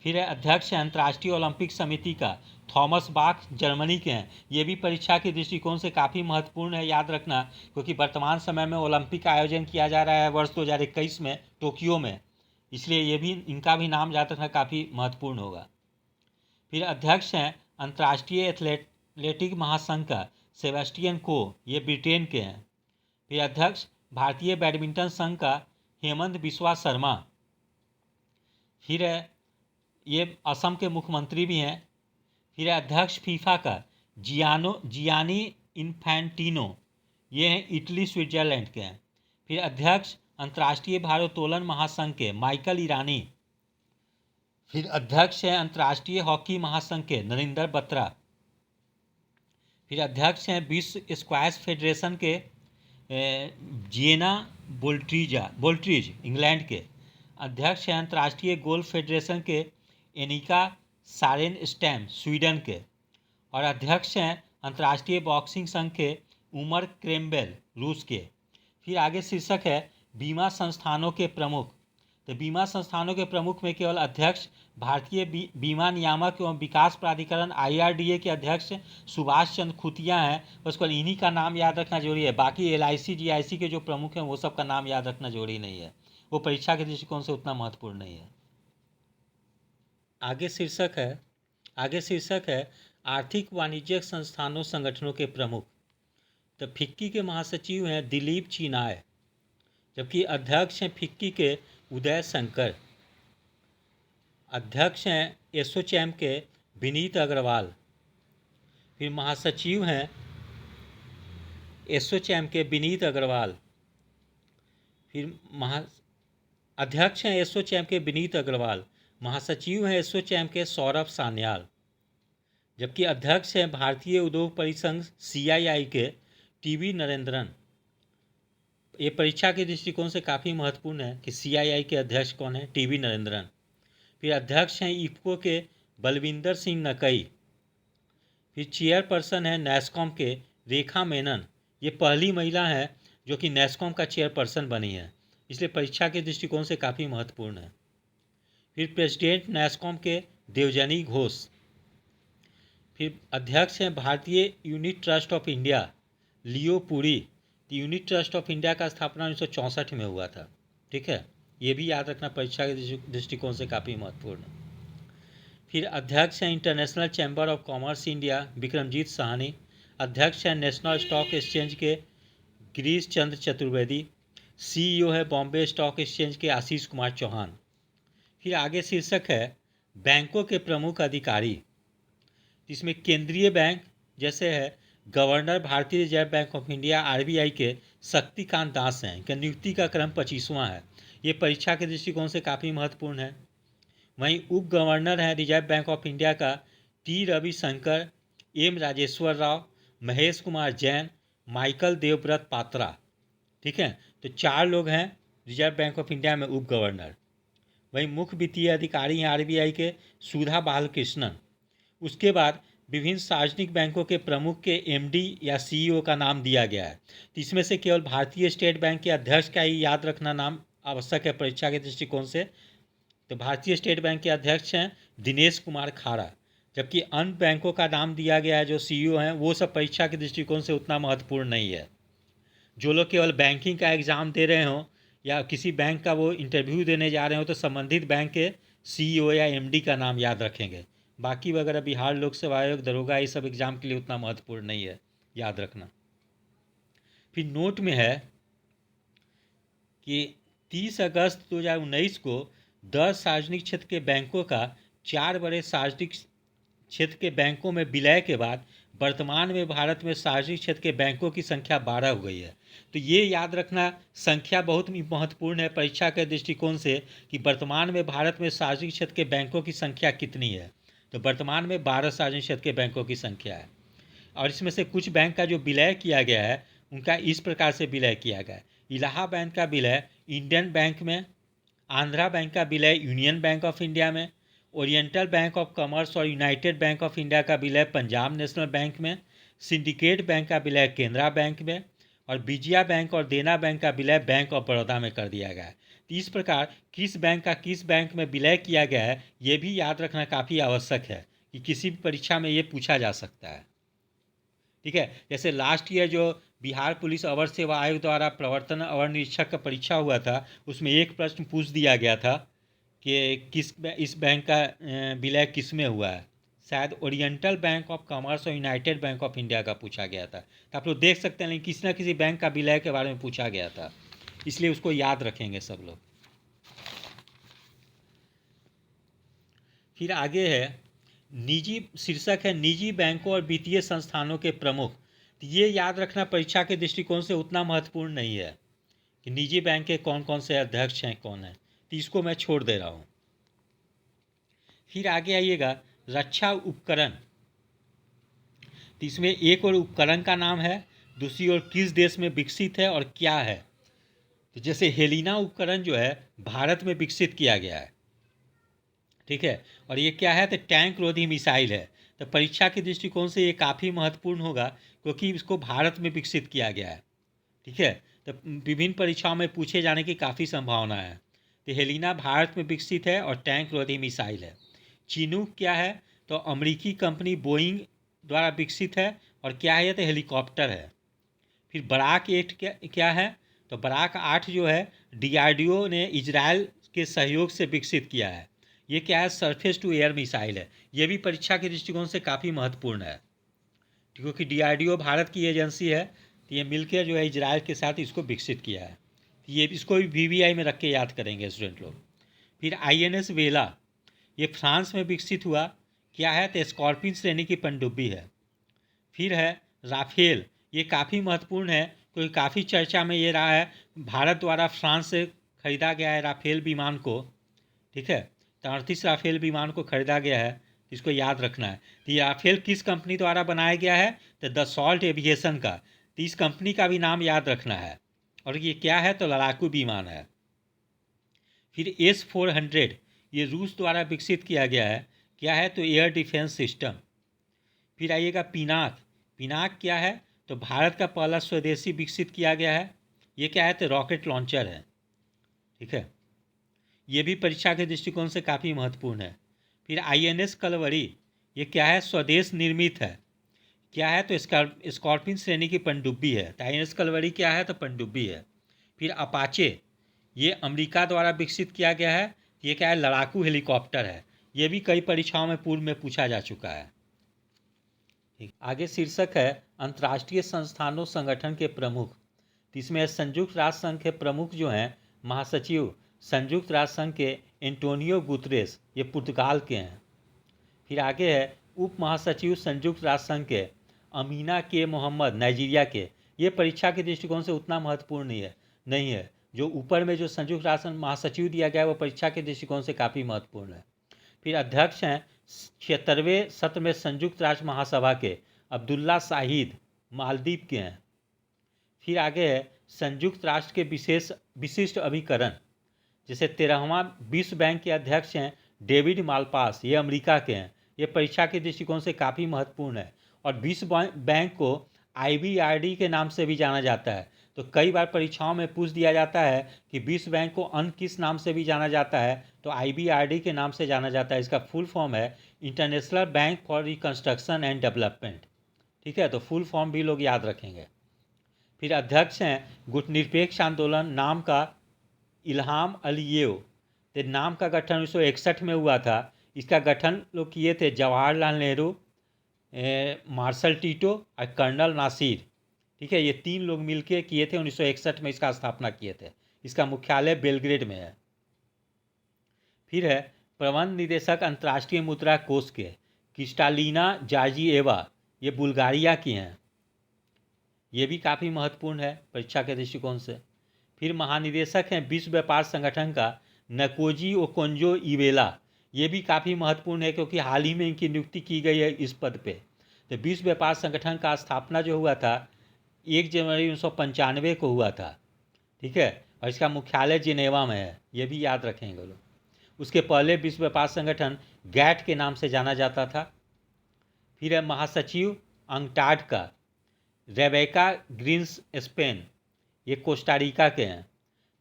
फिर है अध्यक्ष अंतर्राष्ट्रीय ओलंपिक समिति का थॉमस बाख, जर्मनी के हैं। ये भी परीक्षा के दृष्टिकोण से काफ़ी महत्वपूर्ण है याद रखना, क्योंकि वर्तमान समय में ओलंपिक का आयोजन किया जा रहा है वर्ष 2021 में टोक्यो में, इसलिए ये भी इनका भी नाम याद रखना काफ़ी महत्वपूर्ण होगा। फिर अध्यक्ष हैं अंतर्राष्ट्रीय एथलेटिक महासंघ का सेबेस्टियन को, ये ब्रिटेन के हैं। फिर अध्यक्ष भारतीय बैडमिंटन संघ का हेमंत बिस्वा शर्मा। फिर है ये असम के मुख्यमंत्री भी हैं। फिर अध्यक्ष फीफा का जियानी इन्फैंटिनो, ये हैं इटली स्विट्जरलैंड के हैं। फिर अध्यक्ष अंतर्राष्ट्रीय भारोत्तोलन महासंघ के माइकल ईरानी। फिर अध्यक्ष हैं अंतर्राष्ट्रीय हॉकी महासंघ के नरेंद्र बत्रा। फिर अध्यक्ष हैं विश्व स्क्वैश फेडरेशन के जिएना बोल्ट्रीज इंग्लैंड के। अध्यक्ष हैं अंतर्राष्ट्रीय गोल्फ फेडरेशन के एनिका सारेनस्टैम स्वीडन के। और अध्यक्ष हैं अंतर्राष्ट्रीय बॉक्सिंग संघ के उमर क्रेम्बेल रूस के। फिर आगे शीर्षक है बीमा संस्थानों के प्रमुख। तो बीमा संस्थानों के प्रमुख में केवल अध्यक्ष भारतीय बीमा नियामक एवं विकास प्राधिकरण IRDA के अध्यक्ष सुभाष चंद्र खुटिया हैं, उसको इन्हीं का नाम याद रखना जरूरी है। बाकी LIC GIC के जो प्रमुख हैं वो सब का नाम याद रखना जरूरी नहीं है, वो परीक्षा के दृष्टिकोण से उतना महत्वपूर्ण नहीं है। आगे शीर्षक है आर्थिक वाणिज्यिक संस्थानों संगठनों के प्रमुख। तो फिक्की के महासचिव हैं दिलीप चिनाय, जबकि अध्यक्ष हैं फिक्की के उदय शंकर। अध्यक्ष हैं एसोचैम के विनीत अग्रवाल। फिर महासचिव हैं एसोचैम के विनीत अग्रवाल। फिर अध्यक्ष हैं एसोचैम के विनीत अग्रवाल। महासचिव हैं एसोचैम के सौरभ सान्याल, जबकि अध्यक्ष हैं भारतीय उद्योग परिसंघ CII के TB नरेंद्रन। ये परीक्षा के दृष्टिकोण से काफ़ी महत्वपूर्ण है कि CII के अध्यक्ष कौन है, TB नरेंद्रन। फिर अध्यक्ष हैं इफ्को के बलविंदर सिंह नकई। फिर चेयरपर्सन है नेस्कॉम के रेखा मेनन। ये पहली महिला है जो कि नेस्कॉम का चेयरपर्सन बनी है, इसलिए परीक्षा के दृष्टिकोण से काफ़ी महत्वपूर्ण है। फिर प्रेसिडेंट नेस्कॉम के देवजनी घोष। फिर अध्यक्ष हैं भारतीय unit trust of India Leo Puri. Unit trust of India का स्थापना 1964 में हुआ था, ठीक है, ये भी याद रखना परीक्षा के दृष्टिकोण से काफ़ी महत्वपूर्ण है। फिर अध्यक्ष हैं international chamber of commerce India Vikramjit Sahni. अध्यक्ष हैं नेशनल स्टॉक एक्सचेंज के गिरीश चंद्र चतुर्वेदी। CEO है बॉम्बे स्टॉक एक्सचेंज के आशीष कुमार चौहान। फिर आगे शीर्षक है बैंकों के प्रमुख अधिकारी, जिसमें केंद्रीय बैंक जैसे है गवर्नर भारतीय reserve bank of India RBI के शक्तिकांत दास हैं। इनका नियुक्ति का क्रम 25वां है। ये परीक्षा के दृष्टिकोण से काफ़ी महत्वपूर्ण है। वहीं उप गवर्नर हैं रिजर्व बैंक ऑफ इंडिया का T Ravishankar, M Rajeshwar Rao, Mahesh Kumar Jain, Michael Devvrat Patra, ठीक है। तो 4 लोग हैं रिजर्व बैंक ऑफ इंडिया में उप गवर्नर। वहीं मुख्य वित्तीय अधिकारी हैं आरबीआई के सुधा बालकृष्णन। उसके बाद विभिन्न सार्वजनिक बैंकों के प्रमुख के एमडी या सीईओ का नाम दिया गया है। तो इसमें से केवल भारतीय स्टेट बैंक के अध्यक्ष का ही याद रखना नाम आवश्यक है परीक्षा के दृष्टिकोण से। तो भारतीय स्टेट बैंक के अध्यक्ष हैं दिनेश कुमार खाड़ा, जबकि अन्य बैंकों का नाम दिया गया है जो सीईओ हैं वो सब परीक्षा के दृष्टिकोण से उतना महत्वपूर्ण नहीं है। जो लोग केवल बैंकिंग का एग्ज़ाम दे रहे हों या किसी बैंक का वो इंटरव्यू देने जा रहे हो तो संबंधित बैंक के सीईओ या एमडी का नाम याद रखेंगे। बाकी वगैरह बिहार लोक सेवा आयोग, दरोगा, ये सब एग्ज़ाम के लिए उतना महत्वपूर्ण नहीं है, याद रखना। फिर नोट में है कि 30 अगस्त 2019 को 10 सार्वजनिक क्षेत्र के बैंकों का 4 बड़े सार्वजनिक क्षेत्र के बैंकों में विलय के बाद वर्तमान में भारत में सार्वजनिक क्षेत्र के बैंकों की संख्या 12 हो गई है। तो ये याद रखना संख्या बहुत महत्वपूर्ण है परीक्षा के दृष्टिकोण से कि वर्तमान में भारत में सार्वजनिक क्षेत्र के बैंकों की संख्या कितनी है। तो वर्तमान में 12 सार्वजनिक क्षेत्र के बैंकों की संख्या है और इसमें से कुछ बैंक का जो विलय किया गया है उनका इस प्रकार से विलय किया गया है। इलाहाबाद बैंक का विलय इंडियन बैंक में, आंध्रा बैंक का विलय यूनियन बैंक ऑफ इंडिया में, ओरिएंटल बैंक ऑफ कॉमर्स और यूनाइटेड बैंक ऑफ इंडिया का विलय पंजाब नेशनल बैंक में, सिंडिकेट बैंक का विलय केनरा बैंक में और विजया बैंक और देना बैंक का विलय बैंक ऑफ बड़ौदा में कर दिया गया है। तो इस प्रकार किस बैंक का किस बैंक में विलय किया गया है ये भी याद रखना काफ़ी आवश्यक है कि किसी भी परीक्षा में ये पूछा जा सकता है। ठीक है, जैसे लास्ट ईयर जो बिहार पुलिस अवर सेवा आयोग द्वारा प्रवर्तन अवर निरीक्षक का परीक्षा हुआ था उसमें एक प्रश्न पूछ दिया गया था कि इस बैंक का विलय किस में हुआ है। शायद ओरिएंटल बैंक ऑफ कॉमर्स और यूनाइटेड बैंक ऑफ इंडिया का पूछा गया था। तो आप लोग देख सकते हैं लेकिन किसी न किसी बैंक का विलय के बारे में पूछा गया था, इसलिए उसको याद रखेंगे सब लोग। फिर आगे है निजी, शीर्षक है निजी बैंकों और वित्तीय संस्थानों के प्रमुख। तो ये याद रखना परीक्षा के दृष्टिकोण से उतना महत्वपूर्ण नहीं है कि निजी बैंक के कौन कौन से अध्यक्ष हैं, कौन है, तो इसको मैं छोड़ दे रहा हूँ। फिर आगे आइएगा रक्षा उपकरण। तो इसमें एक और उपकरण का नाम है, दूसरी ओर किस देश में विकसित है और क्या है। तो जैसे हेलिना उपकरण जो है भारत में विकसित किया गया है, ठीक है, और ये क्या है तो टैंक रोधी मिसाइल है। तो परीक्षा के दृष्टिकोण से ये काफ़ी महत्वपूर्ण होगा क्योंकि इसको भारत में विकसित किया गया है। ठीक है, तो विभिन्न परीक्षाओं में पूछे जाने की काफ़ी संभावना है। तो हेलिना भारत में विकसित है और टैंक रोधी मिसाइल है। चिनूक क्या है तो अमेरिकी कंपनी बोइंग द्वारा विकसित है और क्या है तो हेलीकॉप्टर है। फिर बराक 8 क्या है तो बराक 8 जो है डीआरडीओ ने इजराइल के सहयोग से विकसित किया है। ये क्या है सरफेस टू एयर मिसाइल है। ये भी परीक्षा के दृष्टिकोण से काफ़ी महत्वपूर्ण है क्योंकि डीआरडीओ भारत की एजेंसी है, तो ये मिलकर जो है इजराइल के साथ इसको विकसित किया है। तो ये इसको भी वीवीआई में रख के याद करेंगे स्टूडेंट लोग। फिर आईएनएस वेला ये फ्रांस में विकसित हुआ, क्या है तो स्कॉर्पिन श्रेणी की पनडुब्बी है। फिर है राफेल, ये काफ़ी महत्वपूर्ण है क्योंकि काफ़ी चर्चा में ये रहा है, भारत द्वारा फ्रांस से खरीदा गया है राफेल विमान को। ठीक है, 38 राफेल विमान को खरीदा गया है, इसको याद रखना है। तो ये राफेल किस कंपनी द्वारा बनाया गया है तो दसॉल्ट एविएशन का। तो इस कंपनी का भी नाम याद रखना है और ये क्या है तो लड़ाकू विमान है। फिर S-400 ये रूस द्वारा विकसित किया गया है, क्या है तो एयर डिफेंस सिस्टम। फिर आइएगा पिनाक। पिनाक क्या है तो भारत का पहला स्वदेशी विकसित किया गया है, ये क्या है तो रॉकेट लॉन्चर है। ठीक है, ये भी परीक्षा के दृष्टिकोण से काफ़ी महत्वपूर्ण है। फिर आईएनएस कलवरी ये क्या है स्वदेश निर्मित है, क्या है तो स्कॉर्पिन श्रेणी की पनडुब्बी है। तो आईएनएस कलवरी क्या है तो पनडुब्बी है। फिर अपाचे ये अमेरिका द्वारा विकसित किया गया है, ये क्या है लड़ाकू हेलीकॉप्टर है। ये भी कई परीक्षाओं में पूर्व में पूछा जा चुका है। ठीक, आगे शीर्षक है अंतर्राष्ट्रीय संस्थानों संगठन के प्रमुख। तो इसमें संयुक्त राष्ट्र संघ के प्रमुख जो हैं महासचिव संयुक्त राष्ट्र संघ के एंटोनियो गुतरेस, ये पुर्तगाल के हैं। फिर आगे है उप महासचिव संयुक्त राष्ट्र संघ के अमीना के मोहम्मद, नाइजीरिया के। ये परीक्षा के दृष्टिकोण से उतना महत्वपूर्ण नहीं है। जो ऊपर में जो संयुक्त राष्ट्र महासचिव दिया गया है वो परीक्षा के दृष्टिकोण से काफ़ी महत्वपूर्ण है। फिर अध्यक्ष हैं 76वें सत्र में संयुक्त राष्ट्र महासभा के अब्दुल्ला शाहिद, मालदीव के हैं। फिर आगे है संयुक्त राष्ट्र के विशिष्ट अभिकरण, जैसे 13वां विश्व बैंक के अध्यक्ष हैं डेविड मालपास, ये अमेरिका के हैं। ये परीक्षा के दृष्टिकोण से काफ़ी महत्वपूर्ण है। और विश्व बैंक को IBRD के नाम से भी जाना जाता है। तो कई बार परीक्षाओं में पूछ दिया जाता है कि विश्व बैंक को अन्य किस नाम से भी जाना जाता है, तो IBRD के नाम से जाना जाता है। इसका फुल फॉर्म है international bank for reconstruction and development. ठीक है, तो फुल फॉर्म भी लोग याद रखेंगे। फिर अध्यक्ष हैं गुटनिरपेक्ष आंदोलन नाम का इल्हाम अलीयेव। तो नाम का गठन 1961 में हुआ था। इसका गठन लोग किए थे जवाहरलाल नेहरू, मार्शल टीटो और कर्नल नासिर। ठीक है, ये 3 लोग मिलकर किए थे। 1961 में इसका स्थापना किए थे। इसका मुख्यालय बेलग्रेड में है। फिर है प्रबंध निदेशक अंतर्राष्ट्रीय मुद्रा कोष के क्रिस्टालिना जॉर्जिएवा, ये बुल्गारिया की हैं। ये भी काफ़ी महत्वपूर्ण है परीक्षा के दृष्टिकोण से। फिर महानिदेशक हैं विश्व व्यापार संगठन का नकोजी ओकोंजो इवेला। ये भी काफ़ी महत्वपूर्ण है क्योंकि हाल ही में इनकी नियुक्ति की गई है इस पद पे। तो विश्व व्यापार संगठन का स्थापना जो हुआ था 1 जनवरी 1995 को हुआ था। ठीक है, और इसका मुख्यालय जिनेवा में है। ये भी याद रखेंगे लोग। उसके पहले विश्व व्यापार संगठन गैट के नाम से जाना जाता था। फिर है महासचिव अंटार्ड का रेबेका ग्रीन्स स्पेन, ये कोस्टारिका के हैं।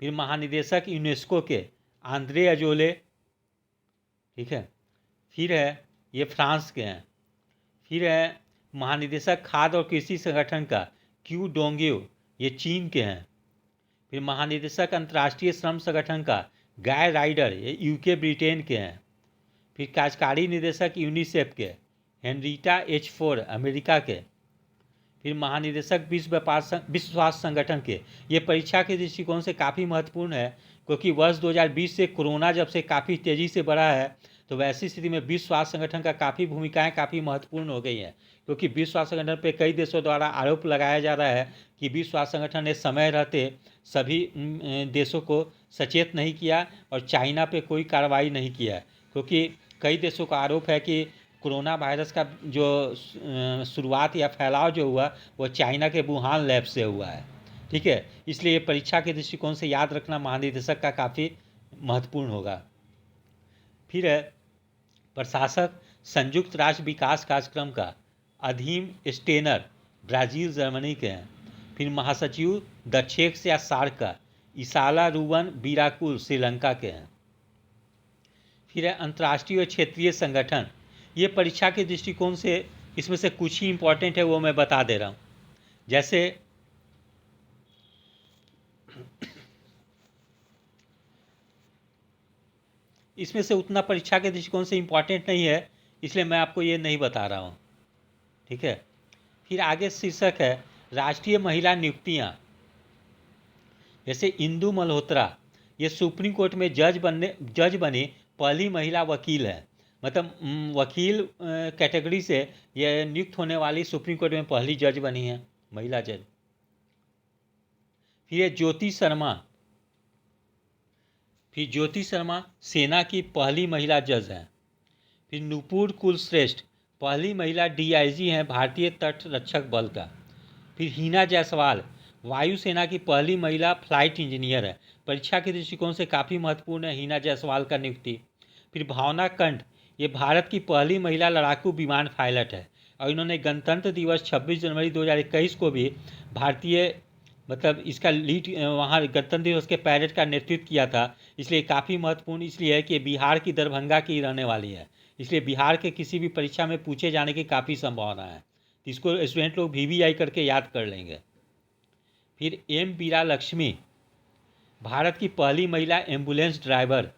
फिर महानिदेशक यूनेस्को के आंद्रे अजोले। ठीक है, फिर है ये फ्रांस के हैं। फिर है महानिदेशक खाद्य और कृषि संगठन का क्यू डोंग्यू, ये चीन के हैं। फिर महानिदेशक अंतर्राष्ट्रीय श्रम संगठन का गाय राइडर, ये यूके ब्रिटेन के हैं। फिर कार्यकारी निदेशक यूनिसेफ के हेनरीटा H4, अमेरिका के। फिर महानिदेशक विश्व स्वास्थ्य संगठन के, ये परीक्षा के दृष्टिकोण से काफ़ी महत्वपूर्ण है क्योंकि वर्ष 2020 से कोरोना जब से काफ़ी तेज़ी से बढ़ा है, तो वैसी स्थिति में विश्व स्वास्थ्य संगठन का काफ़ी भूमिकाएं काफ़ी महत्वपूर्ण हो गई हैं। क्योंकि विश्व स्वास्थ्य संगठन पे कई देशों द्वारा आरोप लगाया जा रहा है कि विश्व स्वास्थ्य संगठन ने समय रहते सभी देशों को सचेत नहीं किया और चाइना पे कोई कार्रवाई नहीं किया। क्योंकि कई देशों का आरोप है कि कोरोना वायरस का जो शुरुआत या फैलाव जो हुआ वो चाइना के वुहान लैब से हुआ है। ठीक है, इसलिए परीक्षा के दृष्टिकोण से याद रखना महानिदेशक का काफ़ी महत्वपूर्ण होगा। फिर है प्रशासक संयुक्त राष्ट्र विकास कार्यक्रम का अधीम स्टेनर, ब्राज़ील जर्मनी के हैं। फिर महासचिव दक्षेक्स या सार्क का इसाला रूवन बीराकुल, श्रीलंका के हैं। फिर है अंतर्राष्ट्रीय और क्षेत्रीय संगठन। ये परीक्षा के दृष्टिकोण से इसमें से कुछ ही इम्पोर्टेंट है, वो मैं बता दे रहा हूँ। जैसे इसमें से उतना परीक्षा के दृष्टिकोण से इम्पोर्टेंट नहीं है, इसलिए मैं आपको ये नहीं बता रहा हूँ। ठीक है, फिर आगे शीर्षक है राष्ट्रीय महिला नियुक्तियाँ। जैसे इंदु मल्होत्रा, ये सुप्रीम कोर्ट में जज बनी पहली महिला वकील है। मतलब वकील कैटेगरी से ये नियुक्त होने वाली सुप्रीम कोर्ट में पहली जज बनी है, महिला जज। फिर ज्योति शर्मा सेना की पहली महिला जज हैं। फिर नुपुर कुलश्रेष्ठ पहली महिला DIG हैं भारतीय तट रक्षक बल का। फिर हिना जायसवाल वायुसेना की पहली महिला फ्लाइट इंजीनियर है। परीक्षा के दृष्टिकोण से काफ़ी महत्वपूर्ण है हिना जायसवाल का नियुक्ति। फिर भावना कंठ, ये भारत की पहली महिला लड़ाकू विमान पायलट है और इन्होंने गणतंत्र दिवस 26 जनवरी 2021 को भी भारतीय मतलब इसका लीड वहाँ गणतंत्र दिवस के पैरेड का नेतृत्व किया था। इसलिए काफ़ी महत्वपूर्ण इसलिए है कि बिहार की दरभंगा की रहने वाली है, इसलिए बिहार के किसी भी परीक्षा में पूछे जाने की काफ़ी संभावना है। तो इसको स्टूडेंट लोग VVI करके याद कर लेंगे। फिर M बीरा लक्ष्मी भारत की पहली महिला एम्बुलेंस ड्राइवर।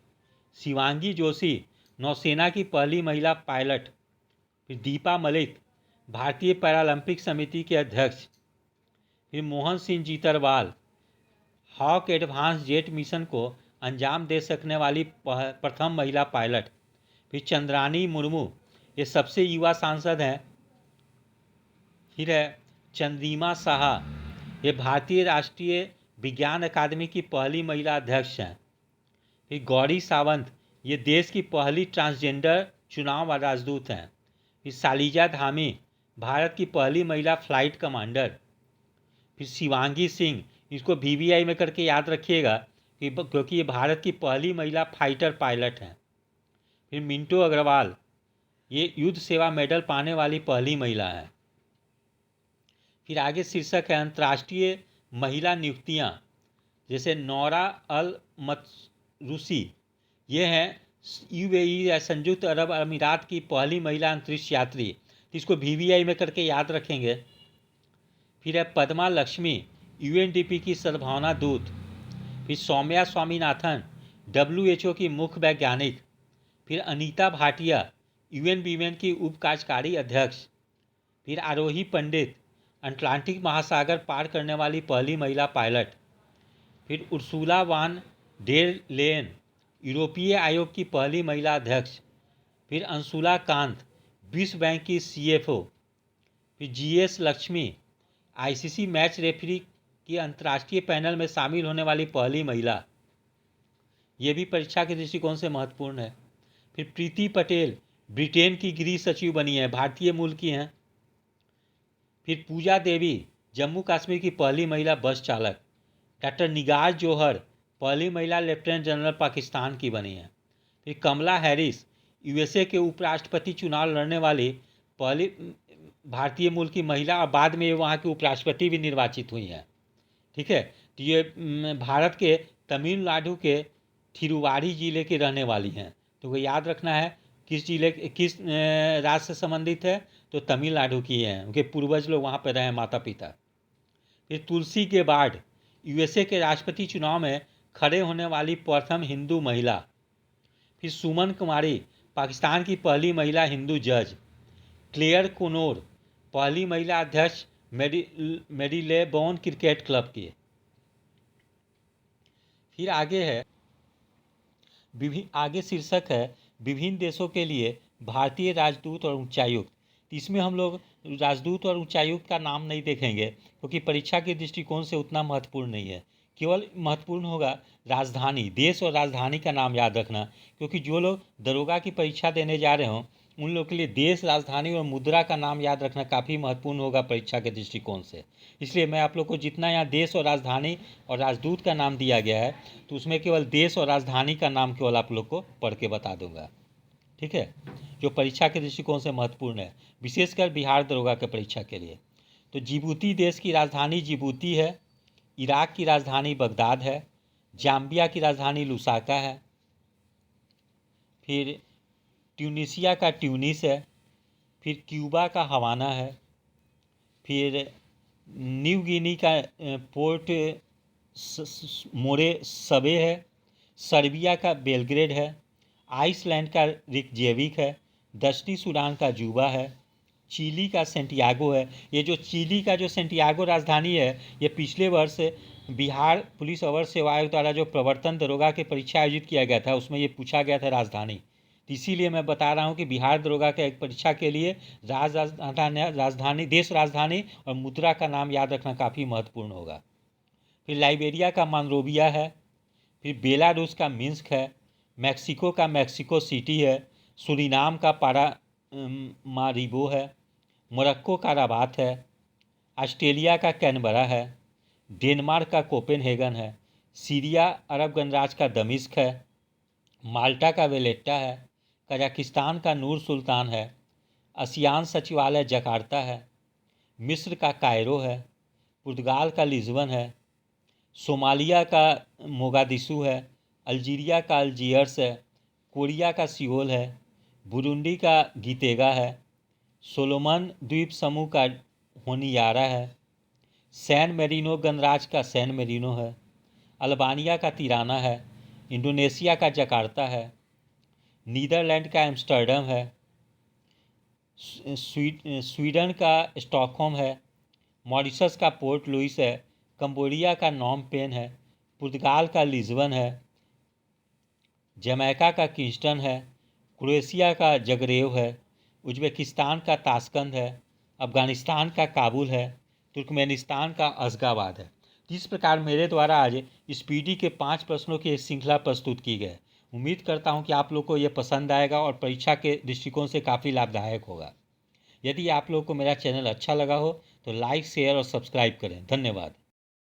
शिवांगी जोशी नौसेना की पहली महिला पायलट। फिर दीपा मलिक भारतीय पैरालंपिक समिति के अध्यक्ष। फिर Mohan Singh Jitarwal Hawk advanced jet mission को अंजाम दे सकने वाली प्रथम महिला पायलट। फिर चंद्रानी मुर्मू, ये सबसे युवा सांसद हैं। फिर है चंद्रिमा साहा, ये भारतीय राष्ट्रीय विज्ञान अकादमी की पहली महिला अध्यक्ष हैं। फिर गौरी सावंत, ये देश की पहली ट्रांसजेंडर चुनाव राजदूत हैं। फिर शालिजा धामी भारत की पहली महिला फ्लाइट कमांडर। फिर शिवांगी सिंह, इसको VVI में करके याद रखिएगा क्योंकि ये भारत की पहली महिला फाइटर पायलट हैं। फिर मिंटो अग्रवाल, ये युद्ध सेवा मेडल पाने वाली पहली महिला है। फिर आगे शीर्षक है अंतर्राष्ट्रीय महिला नियुक्तियां, जैसे नौरा अल मतरूसी, ये हैं UAE या संयुक्त अरब अमीरात की पहली महिला अंतरिक्ष यात्री, इसको VVI में करके याद रखेंगे। फिर है पद्मा लक्ष्मी, UNDP की सद्भावना दूत। फिर सौम्या स्वामीनाथन, WHO की मुख्य वैज्ञानिक। फिर अनीता भाटिया, UN वीमेन की उप कार्यकारी अध्यक्ष। फिर आरोही पंडित, अटलांटिक महासागर पार करने वाली पहली महिला पायलट। फिर उर्सुला वान डेर लेन, यूरोपीय आयोग की पहली महिला अध्यक्ष। फिर अंशुला कांत, विश्व बैंक की CFO। फिर GS Lakshmi, ICC match referee की अंतर्राष्ट्रीय पैनल में शामिल होने वाली पहली महिला, ये भी परीक्षा के दृष्टिकोण से महत्वपूर्ण है। फिर प्रीति पटेल, ब्रिटेन की गृह सचिव बनी है, भारतीय मूल की हैं। फिर पूजा देवी, जम्मू कश्मीर की पहली महिला बस चालक। डॉक्टर निगार जौहर, पहली महिला लेफ्टिनेंट जनरल पाकिस्तान की बनी है। फिर कमला हैरिस, USA के उपराष्ट्रपति चुनाव लड़ने वाली पहली भारतीय मूल की महिला, और बाद में वहाँ की उपराष्ट्रपति भी निर्वाचित हुई हैं। ठीक है, तो ये भारत के तमिलनाडु के थिरुवाड़ी जिले की रहने वाली हैं। तो वो याद रखना है किस जिले, किस राज्य से संबंधित है, तो तमिलनाडु की हैं, उनके पूर्वज लोग वहाँ पर रहे, माता पिता। फिर तुलसी गेबार्ड, USA के राष्ट्रपति चुनाव में खड़े होने वाली प्रथम हिंदू महिला। फिर सुमन कुमारी, पाकिस्तान की पहली महिला हिंदू जज। क्लेयर कोनोर, पहली महिला अध्यक्ष मेरीलेबोन क्रिकेट क्लब की। फिर आगे शीर्षक है विभिन्न देशों के लिए भारतीय राजदूत और उच्चायुक्त। इसमें हम लोग राजदूत और उच्चायुक्त का नाम नहीं देखेंगे क्योंकि परीक्षा के दृष्टिकोण से उतना महत्वपूर्ण नहीं है। केवल महत्वपूर्ण होगा राजधानी, देश और राजधानी का नाम याद रखना, क्योंकि जो लोग दरोगा की परीक्षा देने जा रहे हों उन लोग के लिए देश, राजधानी और मुद्रा का नाम याद रखना काफ़ी महत्वपूर्ण होगा परीक्षा के दृष्टिकोण से। इसलिए मैं आप लोग को जितना यहाँ देश और राजधानी और राजदूत का नाम दिया गया है, तो उसमें केवल देश और राजधानी का नाम केवल आप लोग को पढ़ के बता दूंगा। ठीक है, जो परीक्षा के दृष्टिकोण से महत्वपूर्ण है, विशेषकर बिहार दरोगा के परीक्षा के लिए। तो जिबूती देश की राजधानी जिबूती है। इराक की राजधानी बगदाद है। जाम्बिया की राजधानी लुसाका है। फिर ट्यूनीशिया का ट्यूनिस है। फिर क्यूबा का हवाना है। फिर न्यू गिनी का पोर्ट मोरे सबे है। सर्बिया का बेलग्रेड है। आइसलैंड का रिकजेविक है। दक्षिणी सूडान का जूबा है। चिली का सेंटियागो है। ये जो चिली का जो सेंटियागो राजधानी है, ये पिछले वर्ष बिहार पुलिस अवर सेवा आयोग द्वारा जो प्रवर्तन दरोगा की परीक्षा आयोजित किया गया था उसमें ये पूछा गया था राजधानी। तो इसीलिए मैं बता रहा हूँ कि बिहार दरोगा के एक परीक्षा के लिए राजधानी, देश राजधानी और मुद्रा का नाम याद रखना काफ़ी महत्वपूर्ण होगा। फिर लाइबेरिया का मानरोबिया है। फिर बेलारूस का मिन्स्क है। मैक्सिको का मैक्सिको सिटी है। सुरीनाम का मारिबो है। मोरक्को का रबात है। ऑस्ट्रेलिया का कैनबरा है। डेनमार्क का कोपेनहेगन है। सीरिया अरब गणराज्य का दमिश्क है। माल्टा का वेलेट्टा है। कजाकिस्तान का नूर सुल्तान है। आसियान सचिवालय जकार्ता है। मिस्र का कायरो है। पुर्तगाल का लिस्बन है। सोमालिया का मोगादिशु है। अल्जीरिया का अल्जियर्स है। कोरिया का सियोल है। बुरुंडी का गीतेगा है। सोलोमन द्वीप समूह का होनियारा है। सैन मेरिनो गणराज्य का सैन मेरिनो है। अल्बानिया का तिराना है। इंडोनेशिया का जकार्ता है। नीदरलैंड का एम्स्टर्डम है। स्वीडन का स्टॉकहोम है। मॉरिशस का पोर्ट लुइस है। कंबोडिया का नॉम पेन है। पुर्तगाल का लिस्बन है। जमैका का किंगस्टन है। क्रोएशिया का जगरेव है। उज्बेकिस्तान का ताशकंद है। अफ़गानिस्तान का काबुल है। तुर्कमेनिस्तान का अशगाबाद है। इस प्रकार मेरे द्वारा आज स्पीडी के 5 प्रश्नों की एक श्रृंखला प्रस्तुत की गई। उम्मीद करता हूं कि आप लोग को ये पसंद आएगा और परीक्षा के दृष्टिकोण से काफ़ी लाभदायक होगा। यदि आप लोग को मेरा चैनल अच्छा लगा हो तो लाइक, शेयर और सब्सक्राइब करें। धन्यवाद।